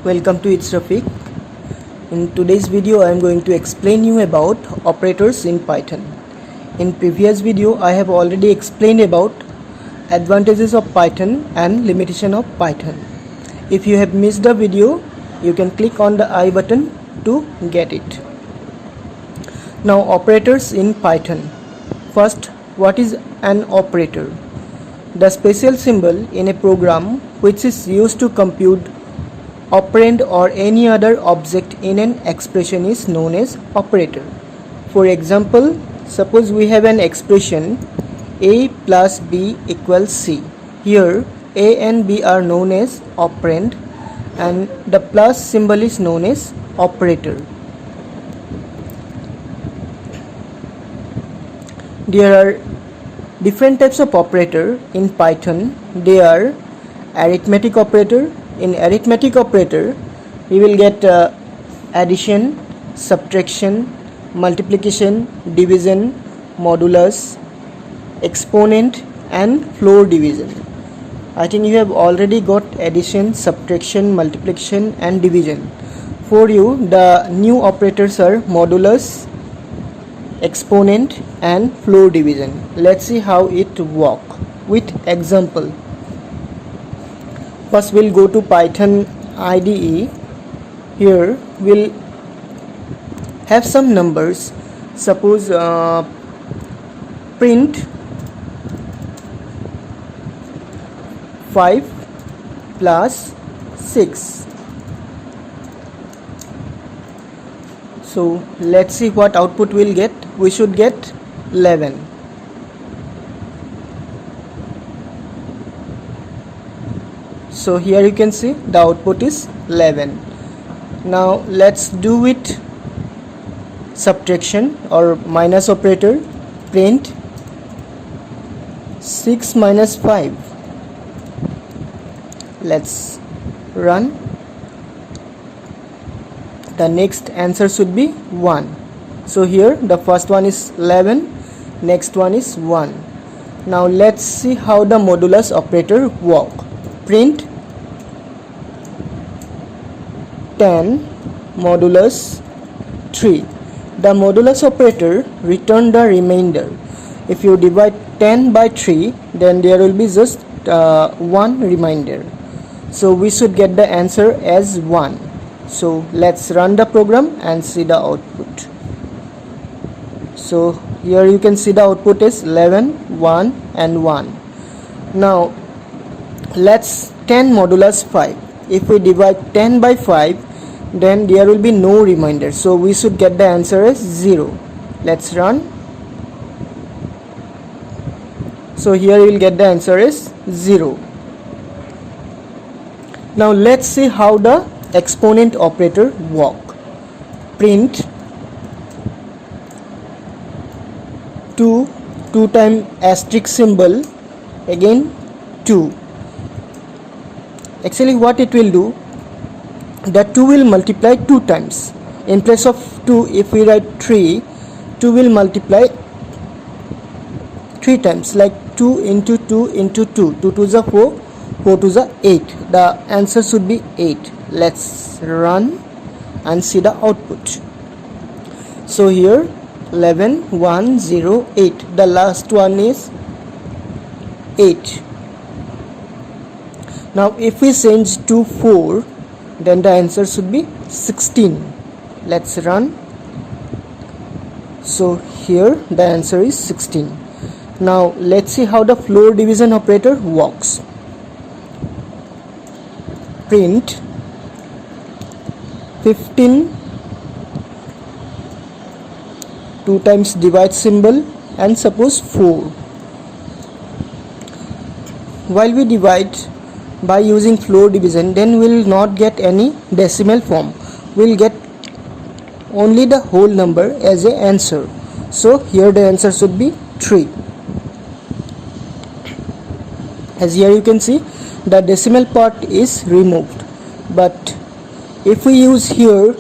Welcome to It's Rafiq. In today's video I am going to explain you about operators in Python. In previous video I have already explained about advantages of Python and limitation of Python. If you have missed the video, you can click on the I button to get it. Now, operators in Python. First, what is an operator? The special symbol in a program which is used to compute operand or any other object in an expression is known as operator. For example, suppose we have an expression a plus b equals c. Here a and b are known as operand and the plus symbol is known as operator. There are different types of operator in Python. They are arithmetic operator. In arithmetic operator, we will get addition, subtraction, multiplication, division, modulus, exponent and floor division. I think you have already got addition, subtraction, multiplication and division. For you, the new operators are modulus, exponent and floor division. Let's see how it work with example. First we'll go to Python IDE. Here we'll have some numbers. Suppose print 5 plus 6. So let's see what output we'll get. We should get 11. So here you can see the output is 11. Now let's do with subtraction or minus operator. Print 6 minus 5. Let's run. The next answer should be 1. So here the first one is 11, next one is 1. Now let's see how the modulus operator work. Print 10 modulus 3. The modulus operator return the remainder. If you divide 10 by 3, then there will be just one remainder. So we should get the answer as 1. So let's run the program and see the output. So here you can see the output is 11, 1 and 1. Now let's 10 modulus 5. If we divide 10 by 5, then there will be no remainder. So we should get the answer as 0. Let's run. So here you will get the answer as 0. Now let's see how the exponent operator work. Print 2 times asterisk symbol, again 2. Actually what it will do, that 2 will multiply 2 times. In place of 2, if we write 3, 2 will multiply 3 times, like 2 into 2 into 2. 2 to the 4, 4 to the 8. The answer should be 8. Let's run and see the output. So here 11, 1, 0, 8. The last one is 8. Now if we change to 4, then the answer should be 16. Let's run. So here the answer is 16. Now let's see how the floor division operator works. Print 15 2 times divide symbol and suppose 4. While we divide by using floor division, then we will not get any decimal form. We will get only the whole number as a answer. So here the answer should be 3. As here you can see, the decimal part is removed. But if we use here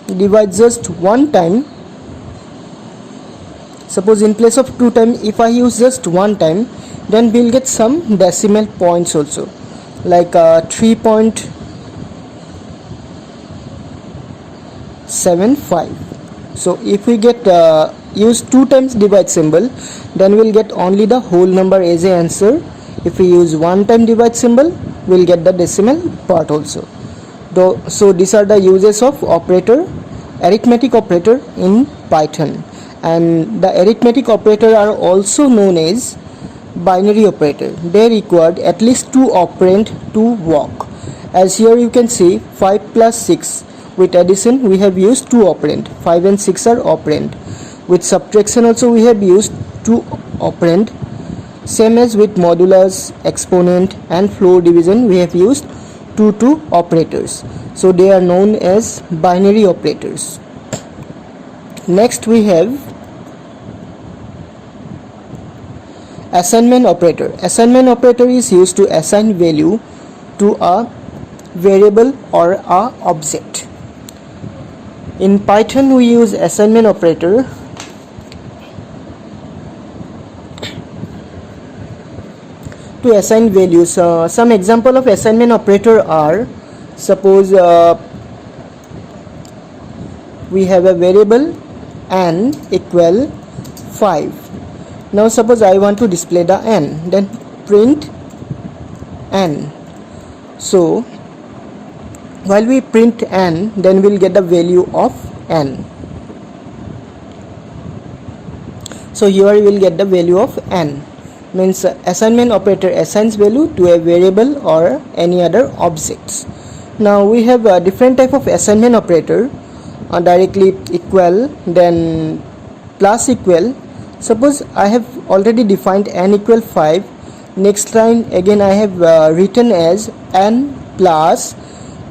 divide just one time, suppose in place of 2 times, if I use just one time, then we'll get some decimal points also, like 3.1 7 5. So if we get use 2 times divide symbol, then we'll get only the whole number as a answer. If we use 1 time divide symbol, we'll get the decimal part also. So these are the uses of operator, arithmetic operator in Python. And the arithmetic operator are also known as binary operator. They required at least 2 operand to work. As here you can see 5 plus 6. With addition we have used 2 operand. 5 and 6 are operand. With subtraction also we have used 2 operand. Same as with modulus, exponent and floor division, we have used 2 operators. So they are known as binary operators. Next we have assignment operator. Assignment operator is used to assign value to a variable or a object. In Python we use assignment operator to assign values. Some example of assignment operator are, suppose we have a variable n equal 5. Now suppose I want to display the n, then print n. So while we print n, then we'll get the value of n. So here we will get the value of n. Means assignment operator assigns value to a variable or any other objects. Now we have a different type of assignment operator, directly equal, then plus equal. Suppose I have already defined n equal 5. Next line again I have written as n plus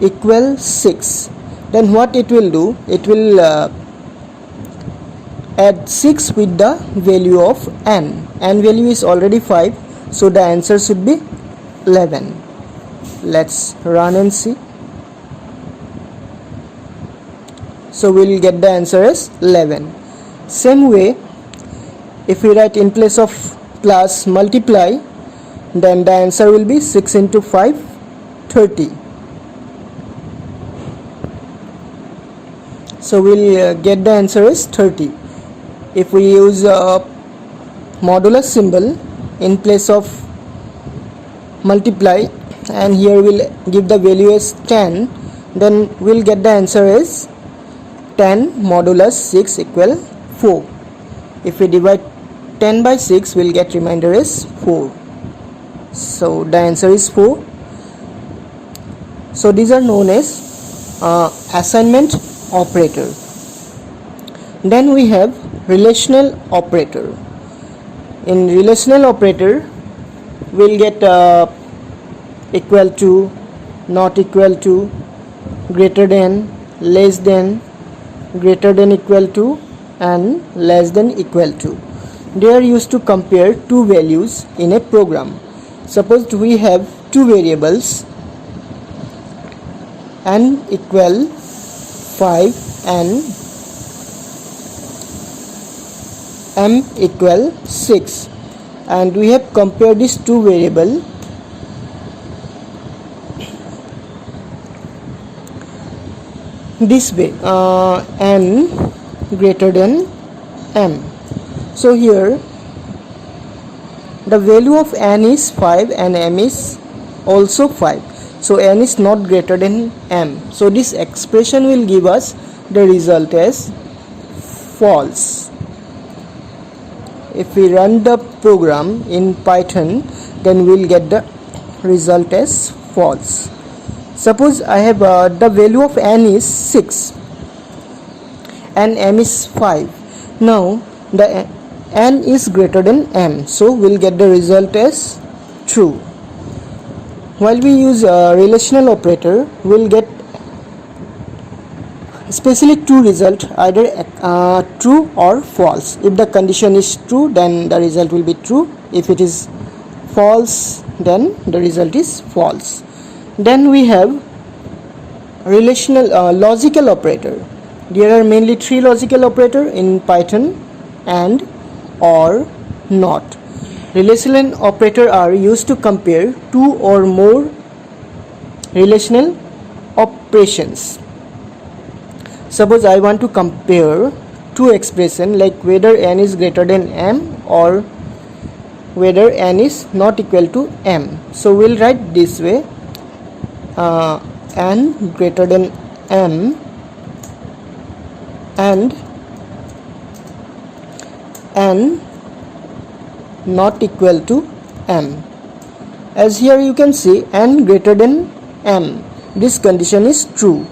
equal 6. Then what it will do? It will add 6 with the value of n. N value is already 5, so the answer should be 11. Let's run and see. So we'll get the answer as 11. Same way, if we write in place of plus multiply, then the answer will be 6 into 5, 30. So we'll get the answer as 30. If we use modulus symbol in place of multiply, and here we'll give the value as 10, then we'll get the answer as 10 modulus 6 equal 4. If we divide 10 by 6, we'll get remainder as 4. So the answer is 4. So these are known as assignment operator. Then we have relational operator. In relational operator, we'll get equal to, not equal to, greater than, less than, greater than equal to, and less than equal to. They are used to compare two values in a program. Suppose we have two variables, n equal 5 and m equal 6, and we have compared these two variables. This way, n greater than m. So here the value of n is 5 and m is also 5. So n is not greater than m. So this expression will give us the result as false. If we run the program in Python, then we'll get the result as false. Suppose I have the value of n is 6 and m is 5. Now the n is greater than m, so we'll get the result as true. While we use a relational operator, we'll get especially two results, either true or false. If the condition is true, then the result will be true. If it is false, then the result is false. Then we have relational logical operator. There are mainly three logical operator in Python: and, or, not. Relational operator are used to compare two or more relational operations. Suppose I want to compare two expressions, like whether n is greater than m or whether n is not equal to m. So we'll write this way, n greater than m and n not equal to m. As here you can see n greater than m, this condition is true,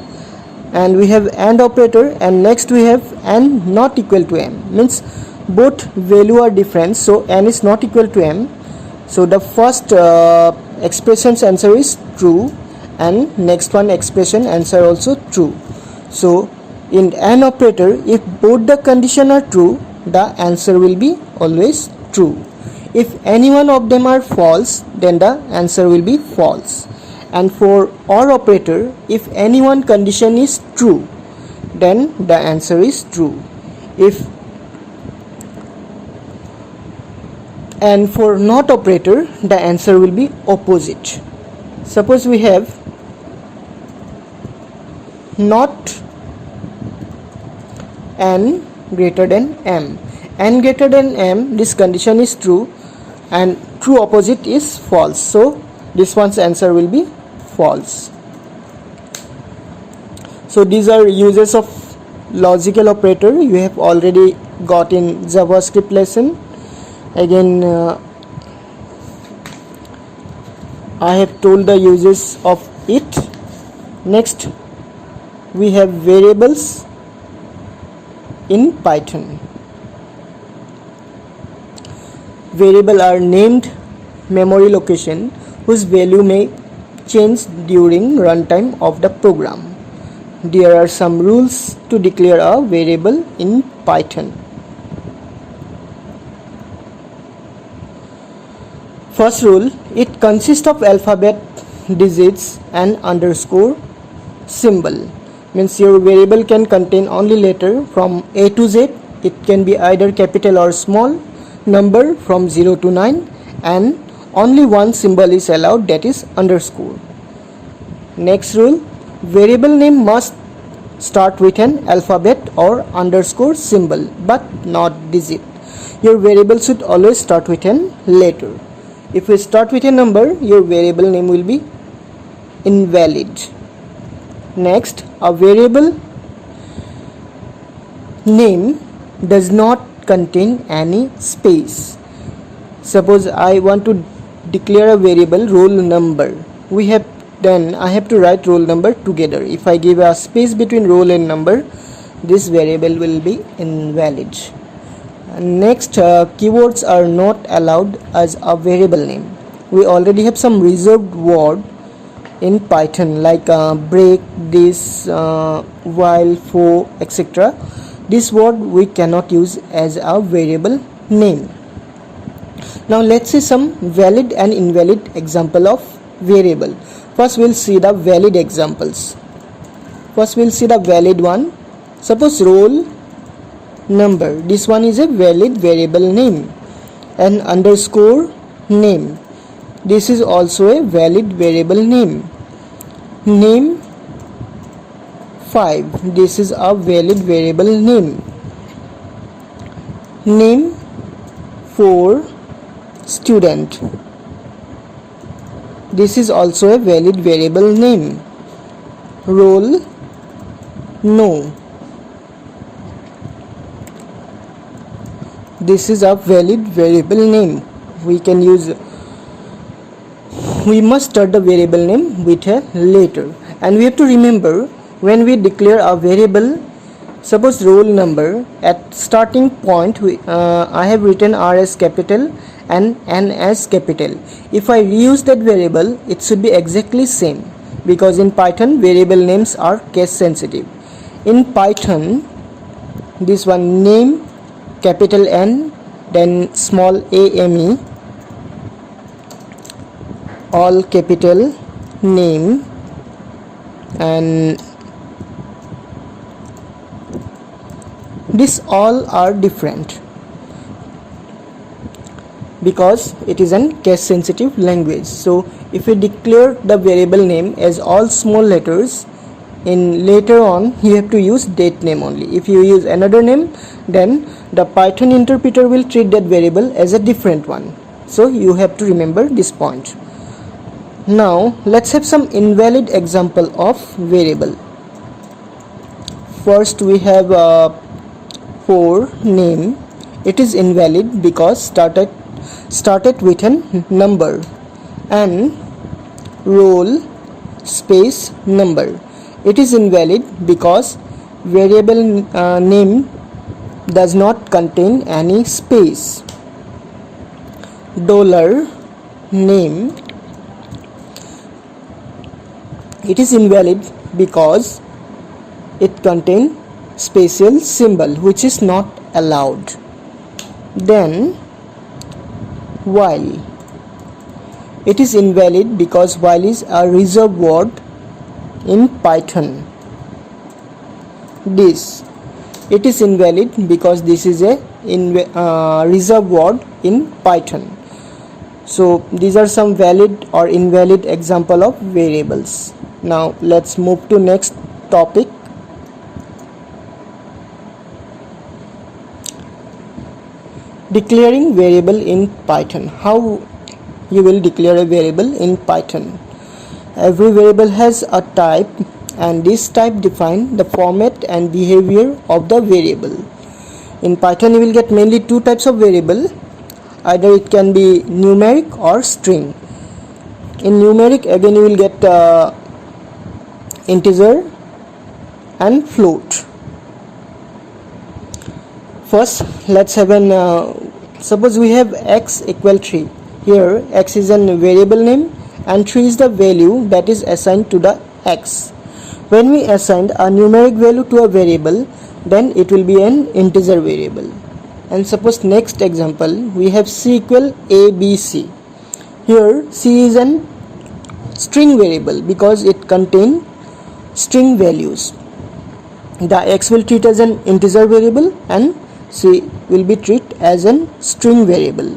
and we have AND operator, and next we have n not equal to m, means both value are different, so n is not equal to m. So the first expression's answer is true, and next one expression answer also true. So in AND operator, if both the condition are true, the answer will be always true. If any one of them are false, then the answer will be false. And for OR operator, if any one condition is true, then the answer is true. And for NOT operator, the answer will be opposite. Suppose we have not n greater than m. N greater than m, this condition is true, and true opposite is false. So this one's answer will be false. So these are uses of logical operator you have already got in JavaScript lesson. Again, I have told the uses of it. Next, we have variables in Python. Variables are named memory location whose value may change during runtime of the program. There are some rules to declare a variable in Python. First rule, it consists of alphabet, digits and underscore symbol. Means your variable can contain only letter from A to Z. It can be either capital or small, number from 0 to 9, and only one symbol is allowed, that is underscore. Next rule, variable name must start with an alphabet or underscore symbol, but not digit. Your variable should always start with an letter. If we start with a number, your variable name will be invalid. Next, a variable name does not contain any space. Suppose I want to declare a variable roll number. I have to write roll number together. If I give a space between roll and number, this variable will be invalid. Next, keywords are not allowed as a variable name. We already have some reserved word in Python like break, this, while, for, etc. This word we cannot use as a variable name. Now let's see some valid and invalid example of variable. First we'll see the valid examples. First we'll see the valid one. Suppose roll number, this one is a valid variable name. And underscore name, this is also a valid variable name. Name 5, this is a valid variable name. Name 4 student, this is also a valid variable name. Roll no, this is a valid variable name. We must start the variable name with a letter, and we have to remember when we declare a variable. Suppose roll number, at starting point I have written R as capital and N as capital. If I reuse that variable, it should be exactly same, because in Python variable names are case sensitive. In Python, this one name capital N, then small ame, all capital name, and this all are different because it is an case sensitive language. So if we declare the variable name as all small letters, in later on you have to use date name only. If you use another name, then the Python interpreter will treat that variable as a different one. So you have to remember this point. Now let's have some invalid example of variable. First we have for name. It is invalid because started with a number, and roll space number. It is invalid because variable name does not contain any space. Dollar name. It is invalid because it contains special symbol which is not allowed. Then while. It is invalid because while is a reserved word in Python. This. It is invalid because this is a reserved word in Python. So these are some valid or invalid example of variables. Now let's move to next topic. Declaring variable in Python. How you will declare a variable in Python? Every variable has a type, and this type defines the format and behavior of the variable. In Python you will get mainly two types of variable. Either it can be numeric or string. In numeric again you will get integer and float. First let's have an suppose we have x equal 3. Here x is a variable name and 3 is the value that is assigned to the x. When we assign a numeric value to a variable, then it will be an integer variable. And suppose next example we have c equal abc. Here c is an string variable because it contains string values. The x will treat as an integer variable and c will be treated as a string variable.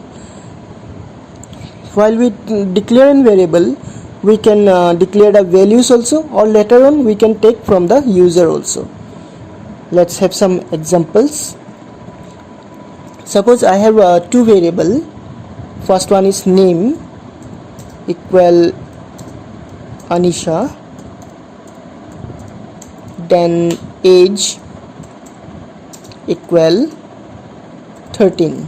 While we declare a variable, we can declare the values also, or later on we can take from the user also. Let's have some examples. Suppose I have two variable. First one is name equal Anisha, then age equal 13.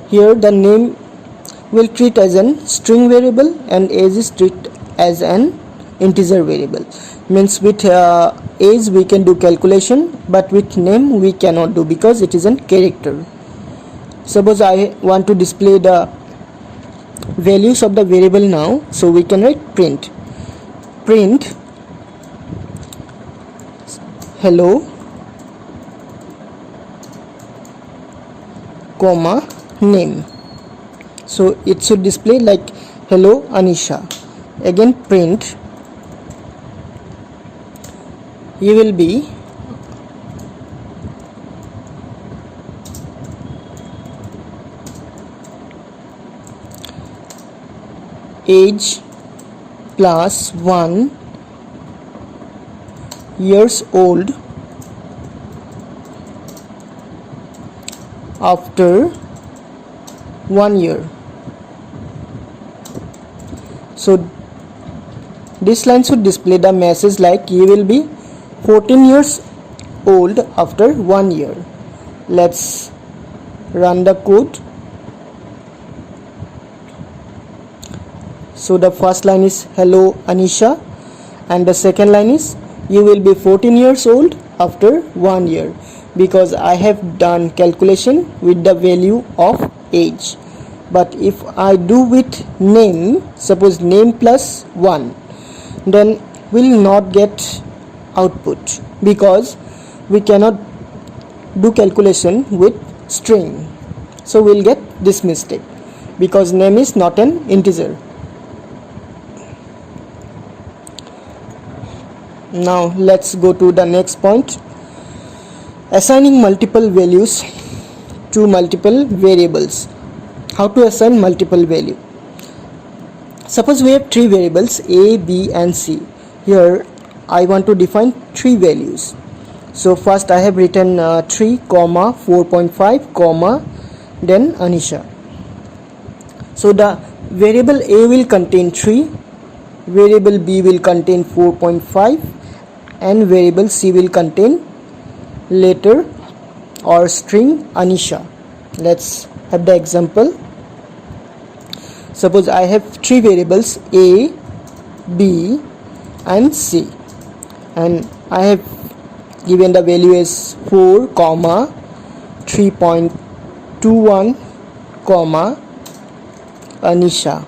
Here the name will treat as an string variable and age is treated as an integer variable. Means with age we can do calculation, but with name we cannot do because it is a character. Suppose I want to display the values of the variable now, so we can write print hello comma name. So it should display like hello Anisha. Again print, you will be age plus 1 years old after 1 year. So this line should display the message like you will be 14 years old after 1 year. Let's run the code. So the first line is hello Anisha, and the second line is you will be 14 years old after 1 year, because I have done calculation with the value of age. But if I do with name, suppose name plus 1, then will not get output because we cannot do calculation with string. So we'll get this mistake because name is not an integer. Now let's go to the next point. Assigning multiple values to multiple variables. How to assign multiple value? Suppose we have three variables a, b and c. Here I want to define three values. So first I have written 3 comma 4.5 comma then Anisha. So the variable A will contain 3, variable B will contain 4.5 and variable C will contain letter or string Anisha. Let's have the example. Suppose I have three variables A, B and C, and I have given the value as 4 comma 3.21 comma Anisha.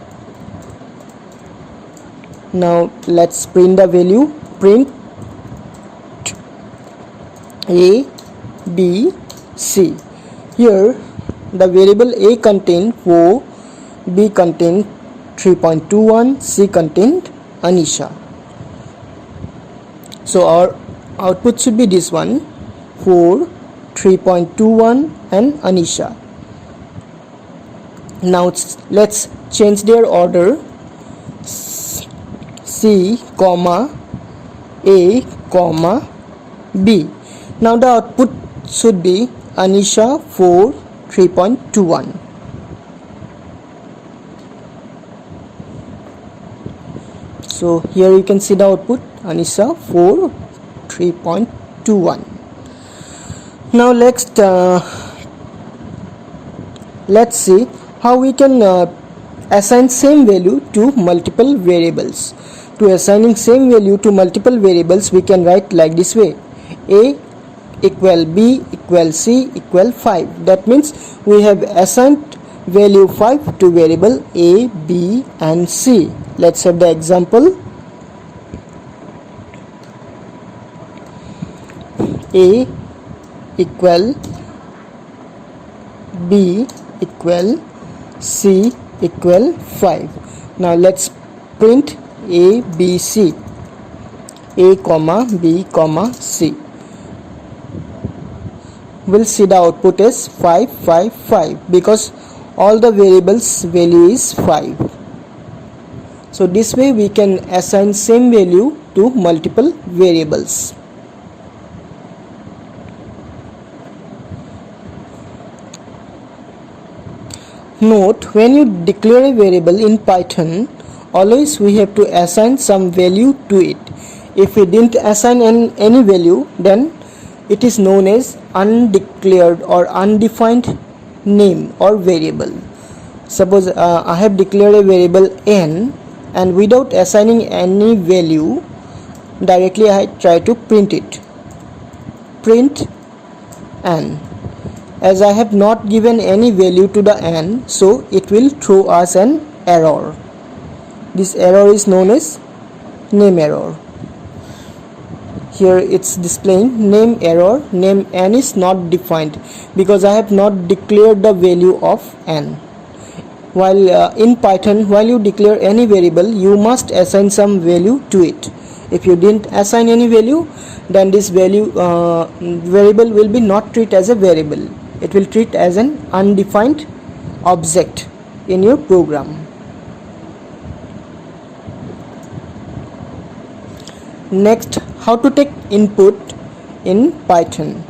Now let's print the value. Print A, B, C. Here the variable A contained 4, B contained 3.21, C contained Anisha. So our output should be this one: 4, 3.21 and Anisha. Now let's change their order. C comma A comma B. Now the output should be Anisha 4, 3.21. So here you can see the output, Anisha 4, 3.21. Now let's see how we can assign same value to multiple variables. To assigning same value to multiple variables, we can write like this way: A equal B equal C equal 5. That means we have assigned value 5 to variable A, B and C. Let's have the example. A equal B equal C equal 5. Now let's print A, B, C. A comma B comma C. We'll see the output as 5, 5, 5 because all the variables value is 5. So this way we can assign same value to multiple variables. Note, when you declare a variable in Python, always we have to assign some value to it. If we didn't assign any value, then it is known as undeclared or undefined name or variable. Suppose I have declared a variable n, and without assigning any value, directly I try to print it. Print n. As I have not given any value to the n, so it will throw us an error. This error is known as name error. Here it's displaying name error. Name n is not defined because I have not declared the value of n. While in Python, while you declare any variable, you must assign some value to it. If you didn't assign any value, then this variable will be not treated as a variable. It will treat as an undefined object in your program. Next, how to take input in Python.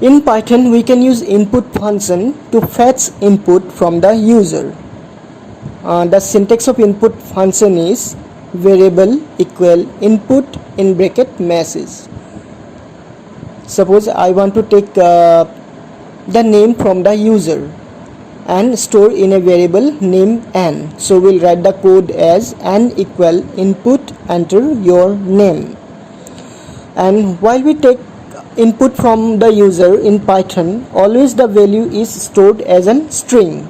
In Python, we can use input function to fetch input from the user. The syntax of input function is variable equal input in bracket message. Suppose I want to take the name from the user and store in a variable name n. So we'll write the code as n equal input enter your name. And while we take input from the user in Python, always the value is stored as a string,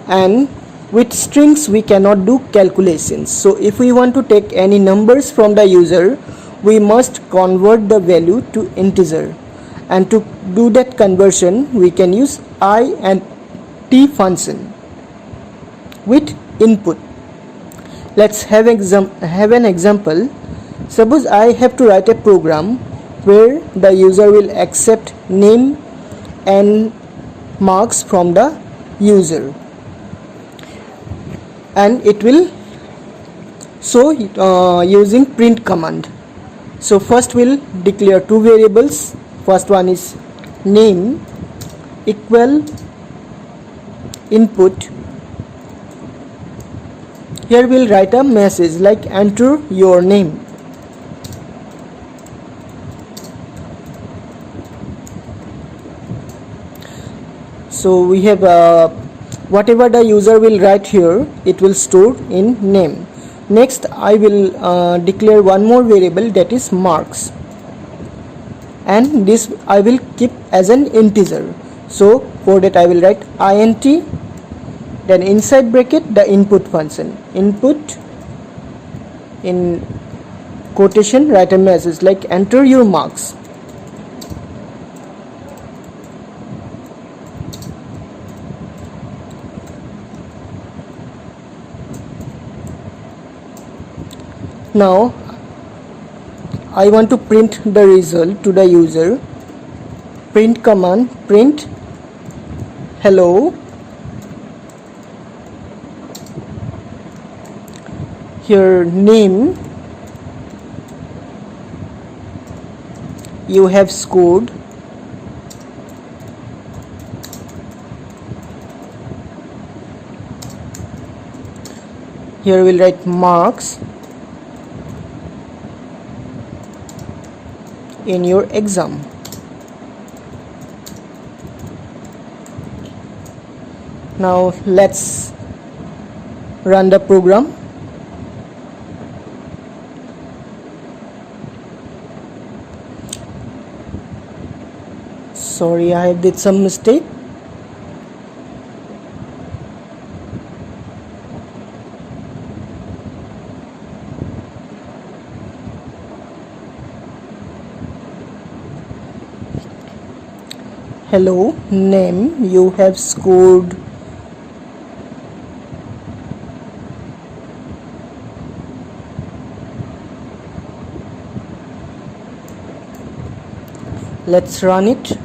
and with strings we cannot do calculations. So if we want to take any numbers from the user, we must convert the value to integer, and to do that conversion we can use I and t function with input. Let's have an example. Suppose I have to write a program where the user will accept name and marks from the user, and it will show using print command. So first we'll declare two variables. First one is name equal input. Here we'll write a message like enter your name. So we have whatever the user will write here, it will store in name. Next I will declare one more variable, that is marks, and this I will keep as an integer. So for that I will write int, then inside bracket the input function, input, in quotation write a message like enter your marks. Now I want to print the result to the user. Print command, print hello. Here name you have scored. Here we'll write marks in your exam. Now let's run the program. Sorry, I did some mistake. Hello, name you have scored let's run it.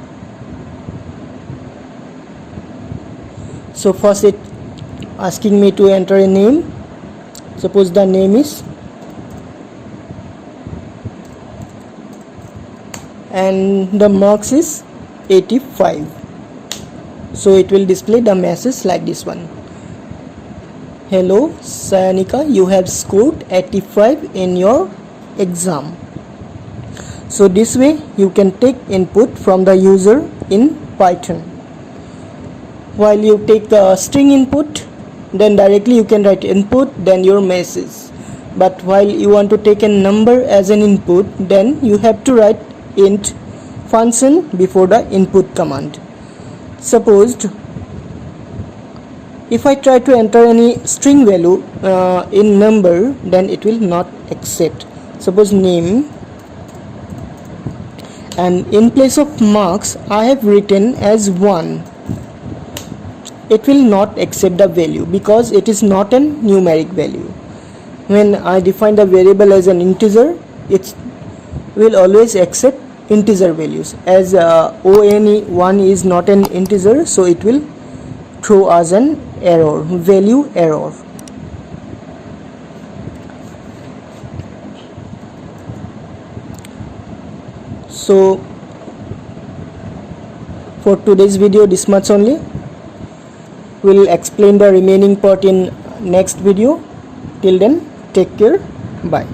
So first it asking me to enter a name. Suppose the name is, and the marks is 85. So it will display the message like this one. Hello Sayanika, you have scored 85 in your exam. So this way you can take input from the user in Python. While you take the string input, then directly you can write input, then your message. But while you want to take a number as an input, then you have to write int function before the input command. Suppose if I try to enter any string value in number, then it will not accept. Suppose name, and in place of marks I have written as 1. It will not accept the value because it is not a numeric value. When I define the variable as an integer, it will always accept integer values. As one is not an integer, so it will throw us an error, value error. So for today's video, this much only. We'll explain the remaining part in next video. Till then, take care. Bye.